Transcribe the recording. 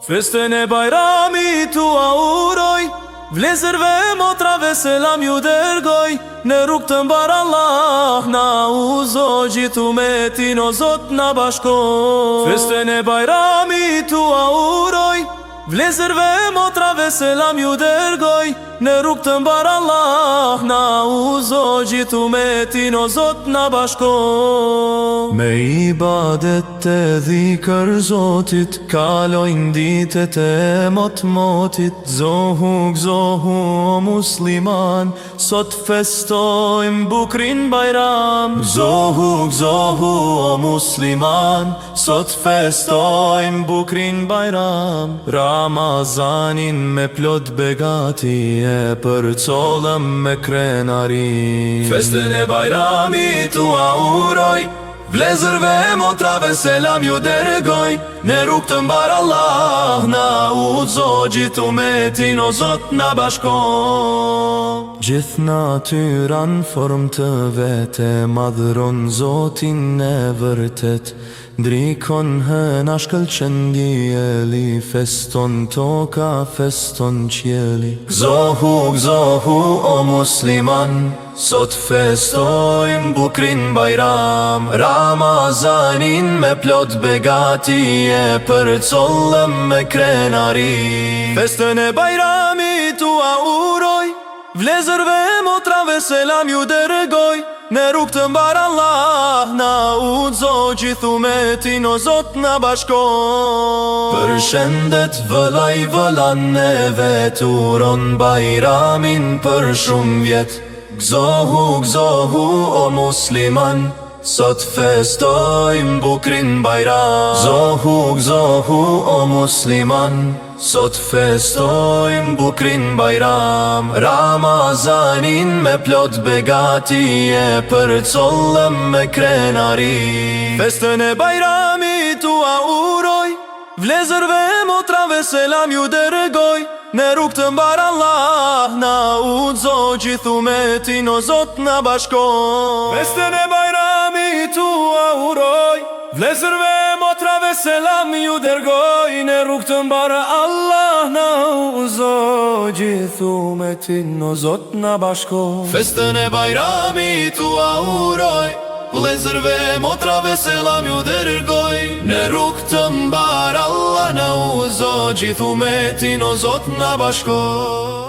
Festën e Bajramit u auroj, vlezërve motrave selam ju dërgoj. Në rrugë të mbar Allah na uzo, gjithë umetin o Zot na bashko. Festën e Bajramit u auroj, vlezërve motrave selam ju dërgoj. Në rrugë të mbar Allah na uzo, gjithë umetin o Zot na bashko. Me ibadet të dhikër Zotit, kalojnë ditet e mot-motit. Gzohu o musliman, sot festojmë bukrin Bajram. Gzohu o musliman, sot festojmë bukrin Bajram. Ramazanin me plot begati e përcolëm me krenari. Festën e Bajramit u auroj, vlezërve motrave selam ju dërgoj. Në rrugë të mbar Allah na uzo, gjithë umetin o Zot na bashko. Gjithë natyran form të vete, madhron Zotin e vërtet. Ndrikon hëna shkëlqen dielli, feston toka, feston qielli. Gzohu o musliman, sot festojmë bukrin Bajram. Ramazanin me plot begati e përcolëm me krenari. Festën e Bajramit u auroj, vlezërve motrave selam ju dërgoj. Në rrugë të mbar Allah na uzo, gjithë umetin o Zot na bashko. Përshëndet vëllai vëllan neve, turon Bajramin për shumë vjet. Gzohu o musliman, sot festojmë bukrin Bajram. Gzohu o musliman, sot festojmë bukrin Bajram. Ramazanin me plot begati e përcolëm me krenari. Festën e Bajramit u auroj, vlezërve motrave selam ju dërgoj. Në rrugë të mbar Allah na uzo, gjithë umetin o Zot na bashko. Festën e Bajramit u auroj, vlezërve motrave selam ju dërgoj. Në rrugë të mbar Allah na uzo, gjithë umetin o Zot na bashko. Festën e Bajramit u auroj, vlezërve motrave selam ju dërgoj. Në rrugë të mbar Allah na uzo, gjithë umetin o Zot na bashko.